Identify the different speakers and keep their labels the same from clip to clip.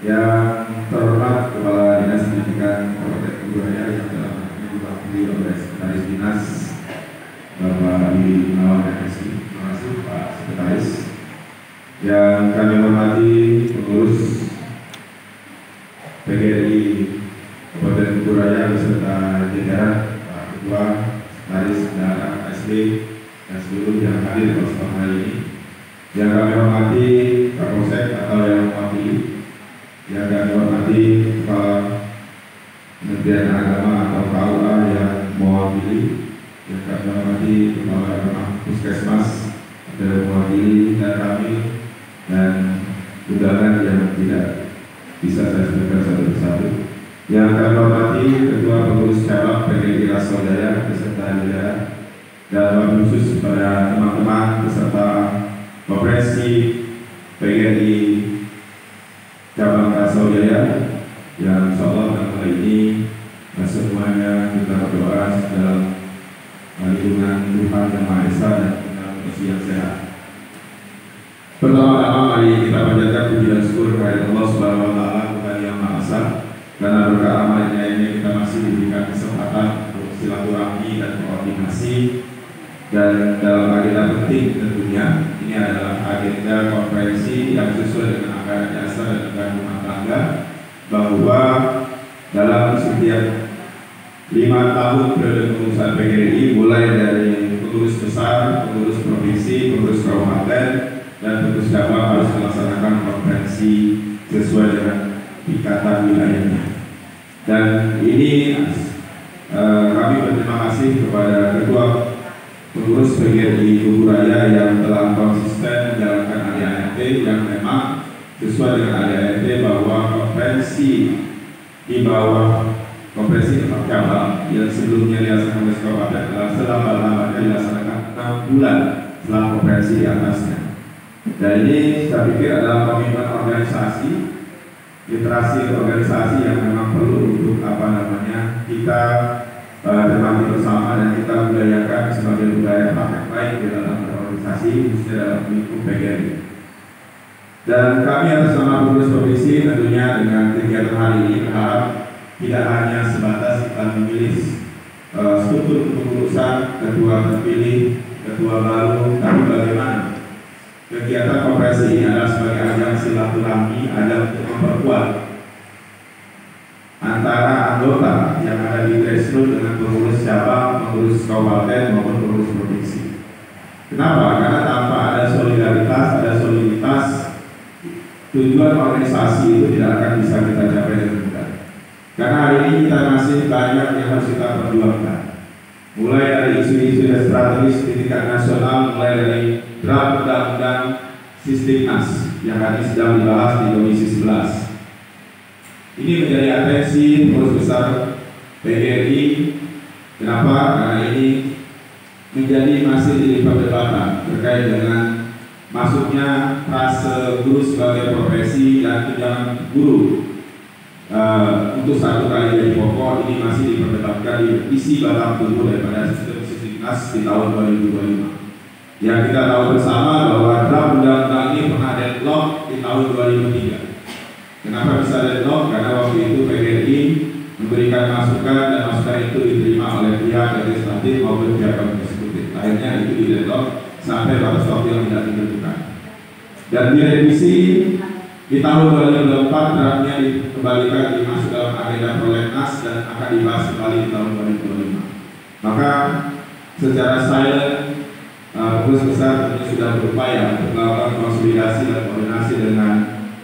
Speaker 1: Yang terhormat Kepala Dinas Pendidikan Kabupaten Kuburaya yang telah diwakili oleh Sekretaris Dinas Bapak Adi Gunawan MSI. Terima kasih Pak Sekretaris. Yang kami hormati pengurus PGRI Kabupaten Kuburaya beserta jajaran Pak Ketua, Sekretaris dan SD dan seluruh yang hadir pada kesempatan hari ini. Yang kami hormati Kapolsek atau yang mewakili, yang kami hormati Kepala Kementerian Agama atau KUA yang mewakili, yang kami hormati Kepala Puskesmas yang mewakili, dan kami dan undangan yang tidak bisa saya sebutkan satu persatu. Yang kami hormati Ketua Pengurus Cabang PGRI Rasodaya beserta jajaran, dan wabil khusus pada teman-teman beserta Konferensi PGRI Cabang Rasodaya yang insyaallah dalam hal ini semuanya kita berdoa dalam lindungan Tuhan Yang Maha Esa dan dalam kondisi yang sehat. Pertama-tama mari kita panjatkan puji dan syukur kepada Allah Subhanahu wa taala, Tuhan Yang Maha Esa, karena berkat amalnya ini kita masih diberikan kesempatan untuk silaturahmi dan koordinasi, dan dalam agenda penting tentunya ini adalah agenda konferensi yang sesuai dengan anggaran dasar dan anggaran rumah tangga, bahwa dalam setiap 5 tahun periode pengurusan PGRI, mulai dari pengurus besar, pengurus provinsi, pengurus kabupaten, dan pengurus cabang harus melaksanakan konferensi sesuai dengan ikatan wilayahnya. Dan ini kami berterima kasih kepada Ketua Pengurus PGRI Kuburaya yang telah konsisten menjalankan ADART yang memang sesuai dengan ADART, bahwa konferensi di bawah konferensi tempat cabang yang sebelumnya dilaksanakan oleh kabupaten adalah selama-lamanya dilaksanakan 6 bulan setelah konferensi di atasnya. Dan ini saya pikir adalah komitmen organisasi, literasi organisasi yang memang perlu untuk kita cermati bersama dan kita budayakan sebagai budaya praktek baik di dalam organisasi, khususnya dalam lingkup PGRI. Dan kami atas nama pengurus provinsi tentunya dengan kegiatan hari ini berharap tidak hanya sebatas kita memilih struktur kepengurusan, ketua terpilih, ketua baru, tapi bagaimana kegiatan konferensi ini adalah sebagai ajang silaturahmi, ajang untuk memperkuat antara anggota yang ada di grassroots dengan pengurus cabang, pengurus kabupaten maupun pengurus provinsi. Kenapa? Karena tanpa ada solidaritas, ada soliditas, tujuan organisasi itu tidak akan bisa kita capai dengan mudah. Karena hari ini kita masih banyak yang harus kita perjuangkan. Mulai dari isu-isu strategis di tingkat nasional, mulai dari draft undang-undang Sistimnas yang hari ini sedang dibahas di Komisi 11. Ini menjadi atensi pengurus besar PGRI. Kenapa? Karena ini menjadi masih di perdebatan terkait dengan masuknya frase guru sebagai profesi dan tunjangan guru untuk satu kali gaji pokok. Ini masih diperdebatkan di isi batang tubuh daripada sistem Sistimnas di tahun 2025. Yang kita tahu bersama bahwa draft undang-undang ini pernah deadlock di tahun 2003. Kenapa bisa deadlock? Karena waktu itu PGRI memberikan masukan dan masukan itu diterima oleh pihak legislatif maupun pihak eksekutif. Akhirnya itu di deadlock sampai batas waktu yang tidak ditentukan. Dan direvisi di tahun 2024, draftnya dikembalikan dimasuk dalam agenda prolegnas dan akan dibahas kembali di tahun 2025. Maka secara silent pengurus besar tentunya sudah berupaya untuk melakukan konsolidasi dan koordinasi dengan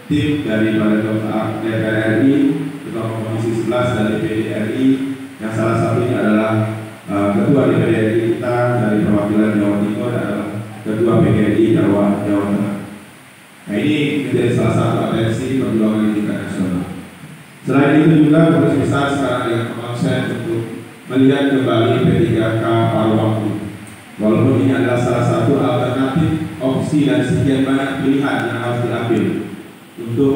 Speaker 1: tim dari DPR RI, Ketua Komisi 11 dari DPD RI, yang salah satunya adalah Ketua DPD RI kita dari perwakilan Jawa Timur adalah Ketua PGRI Jawa Tengah. Nah, ini menjadi salah satu atensi perjuangan di tingkat nasional. Selain itu juga pengurus besar sekarang dengan konsen untuk melihat kembali P3K paruh waktu. Walaupun ini adalah salah satu alternatif opsi dan sekian banyak pilihan yang harus diambil untuk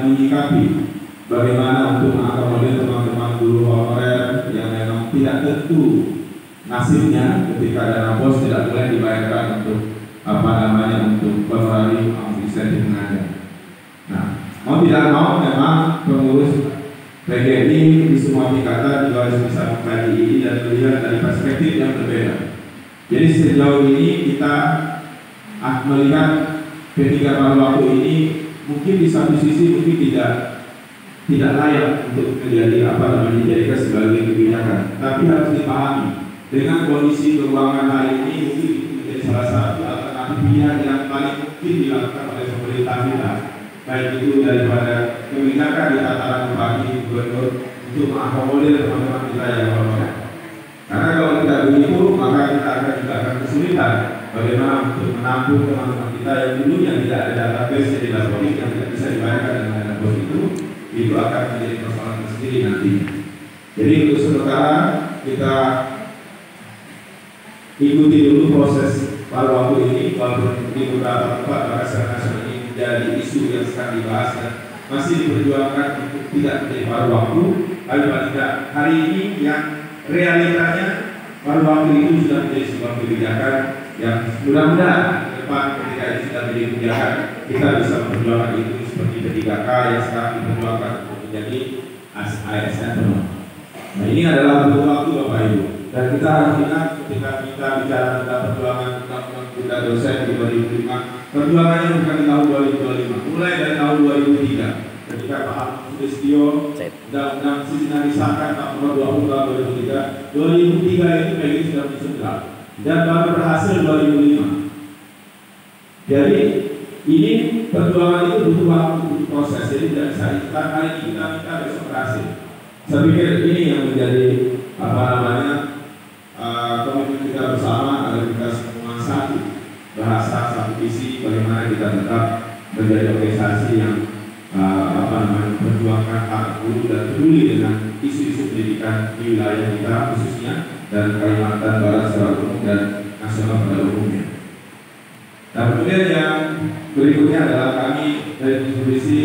Speaker 1: menyikapi bagaimana untuk mengakomodir teman-teman guru honorer yang memang tidak tentu nasibnya ketika dana bos tidak boleh dibayarkan untuk untuk honorarium insentif mengajar. Nah, mau mau tidak mau memang pengurus PGRI di semua tingkatan juga harus bisa mengkaji ini dan melihat dari perspektif yang berbeda. Jadi sejauh ini kita melihat P3 paruh waktu ini mungkin di satu sisi mungkin tidak layak untuk dijadikan sebagai kebijakan, tapi harus dipahami dengan kondisi keuangan hari ini mungkin itu menjadi salah satu alternatif pilihan yang paling mungkin dilakukan oleh pemerintah kita, baik itu daripada kebijakan di tataran bupati gubernur untuk mengakomodir teman-teman kita yang honorer. Karena kalau tidak begitu maka kita akan kesulitan bagaimana untuk menampung teman-teman kita yang dulunya tidak ada database di Dapodik yang tidak bisa dibayarkan dengan dana bos itu akan menjadi persoalan tersendiri nantinya. Jadi untuk sementara kita ikuti dulu proses paruh waktu ini, walaupun di beberapa tempat bahkan secara nasional ini menjadi isu yang sedang dibahas dan masih diperjuangkan untuk tidak menjadi paruh waktu. Paling tidak hari ini yang realitanya paruh waktu itu sudah menjadi sebuah kebijakan yang mudah-mudahan ke depan ketika itu sudah menjadi kebijakan kita bisa memperjuangkan itu seperti P3K yang sekarang diperjuangkan untuk menjadi ASN. Nah ini adalah bentuk waktu Bapak Ibu, dan kita harus ingat ketika kita bicara tentang perjuangan undang-undang kita dosen di 2005, perjuangannya bukan di tahun 2025, mulai dari tahun 2003 ketika Pak Hamam Sudistyo undang-undang Sisdiknas disahkan nomor 20 tahun 2003 itu PGRI sudah disegar dan baru berhasil 2005. Jadi ini perjuangan itu butuh waktu, butuh proses, jadi tidak bisa instan hari ini kita minta besok berhasil. Saya pikir ini yang menjadi komitmen kita bersama agar kita semua satu bahasa, satu visi, bagaimana kita tetap menjadi organisasi yang memperjuangkan hak guru dan peduli dengan isu-isu pendidikan di wilayah kita khususnya dan Kalimantan Barat secara umum dan nasional pada umumnya. Dan kemudian yang berikutnya adalah kami dari divisi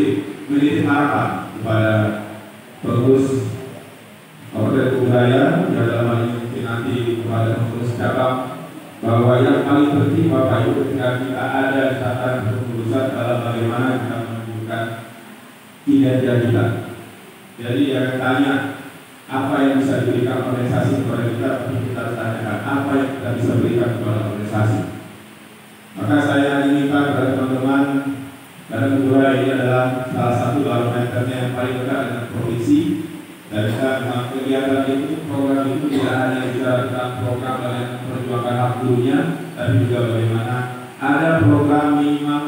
Speaker 1: menitip harapan kepada pengurus order budaya yang dalam hal ini mungkin nanti kepada pengurus cabang, bahwa yang paling penting Bapak Ibu ketika kita ada di tataran pengurusan adalah bagaimana kita menunjukkan kinerja kita. Jadi yang tanya apa yang bisa diberikan organisasi kepada kita, tapi kita harus tanyakan apa yang kita bisa berikan kepada organisasi. Maka saya minta kepada teman-teman, karena budaya ini adalah salah satu barometernya yang paling dekat dengan provinsi. Dan kita memang kegiatan itu, program itu tidak hanya bicara tentang program yang memperjuangkan hak gurunya, tapi juga bagaimana ada program minimal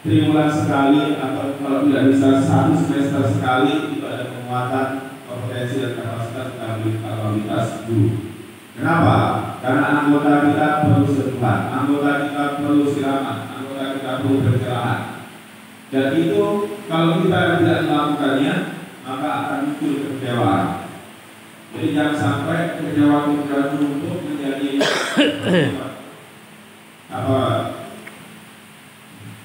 Speaker 1: 3 bulan sekali atau kalau tidak bisa 1 semester sekali itu ada penguatan kompetensi dan kapasitas guru. Kenapa? Karena anggota kita perlu sentuhan, anggota kita perlu siraman, anggota kita perlu pencerahan. Dan itu kalau kita tidak melakukannya maka akan muncul kekecewaan. Jadi jangan sampai kekecewaan menumpuk menjadi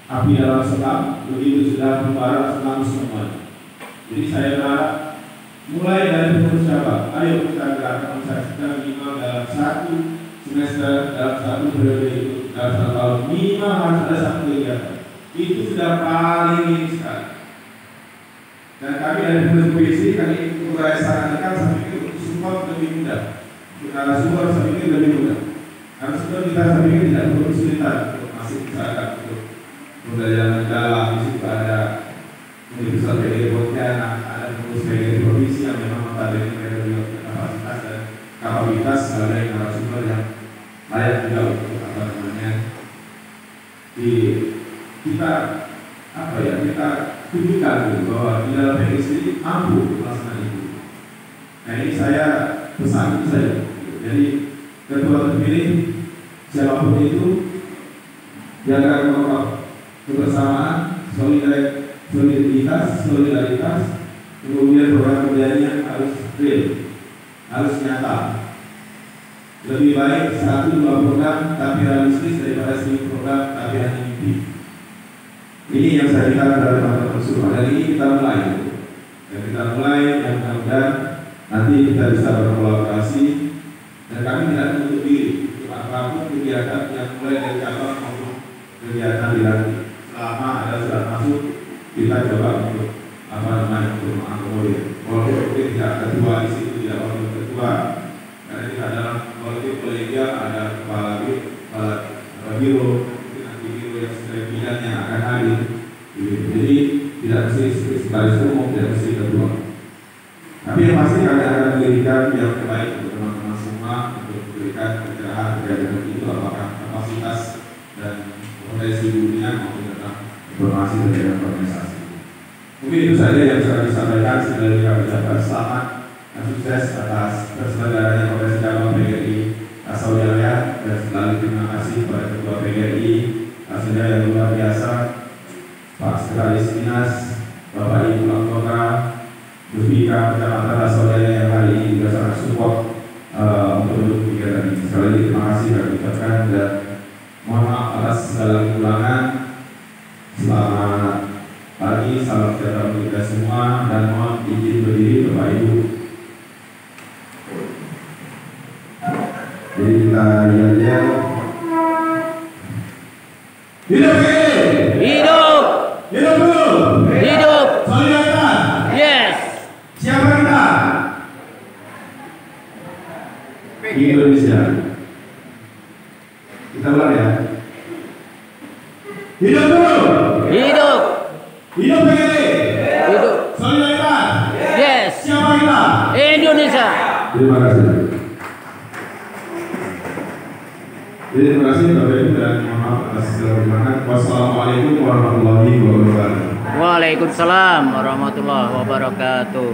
Speaker 1: api dalam sekam, begitu sudah membara senang semua. Jadi saya berharap mulai dari pengurus cabang, ayo kita gerakan organisasi minimal dalam 1 semester, dalam 1 periode itu, dalam 1 tahun minimal harus ada 1 kegiatan. Itu sudah paling minim sekali. Dan kami dari pengurus PGRI, kami mulai sarankan saya pikir support lebih mudah. Karena support saya pikir lebih mudah. Karena support kita saya pikir tidak perlu kesulitan untuk masuk misalkan untuk pembelajaran mendalam. Di situ ada Universitas PGRI Pontianak, ada pengurus PGRI provinsi yang memang notabene mereka juga punya kapasitas dan kapabilitas sebagai narasumber yang layak juga untuk kita tunjukkan bahwa di dalam PGRI sendiri mampu melaksanakan itu. Nah ini saya pesan saja. Jadi ketua terpilih siapapun itu jaga kebersamaan, solidaritas, kemudian program kerjanya harus real, harus nyata. Lebih baik 1-2 program tapi realistis daripada 1 program tapi hanya mimpi. Ini yang saya minta kepada teman-teman semua. Dan ini kita mulai. Dan kita mulai yang mudah-mudahan nanti kita bisa berkolaborasi. Dan kami tidak menutup diri untuk apapun kegiatan yang mulai dari cabang maupun kegiatan di nanti. Selama ada surat masuk, kita coba untuk untuk mengakomodir. Walaupun mungkin tidak ketua di situ, tidak wakil ketua, karena kita dalam politik kolegial ada kepala biro, mungkin nanti biro yang seterusnya yang akan hadir. Jadi tidak mesti sekretaris umum, tidak mesti ketua. Tapi yang pasti kami akan memberikan yang terbaik untuk teman-teman semua untuk memberikan pencerahan terkait dengan itu, apakah kapasitas dan potensi dunia maupun tentang informasi terkait organisasi. Mungkin itu saja yang bisa kami sampaikan. Sekali kami ucapkan selamat dan sukses atas terselenggaranya Kongres Cabang PGRI Asal-Jaya, dan selalu terima kasih kepada Ketua PGRI hasilnya yang luar biasa, Pak Sekretaris Dinas, Bapak Ibu Anggota, Bupika Kecamatan Asal-Jaya yang hari ini juga sangat support untuk kegiatan ini. Sekali lagi terima kasih kami ucapkan dan mohon maaf atas segala kekurangan. Selamat pagi, salam sejahtera untuk kita semua, dan mohon izin berdiri Bapak Ibu. Jadi kita lihat-lihat. Hidup PGRI! Hidup! Hidup dulu! Hidup! Solidaritas! Yes! Siapa kita? Indonesia. Kita ulang ya. Hidup dulu! Hidup! Hidup PGRI! Hidup! Solidaritas! Yes! Siapa kita? Indonesia! Terima kasih. Jadi terima kasih Bapak Ibu dan mohon maaf atas segala kekurangan. Wassalamualaikum warahmatullahi wabarakatuh. Waalaikumsalam warahmatullahi wabarakatuh.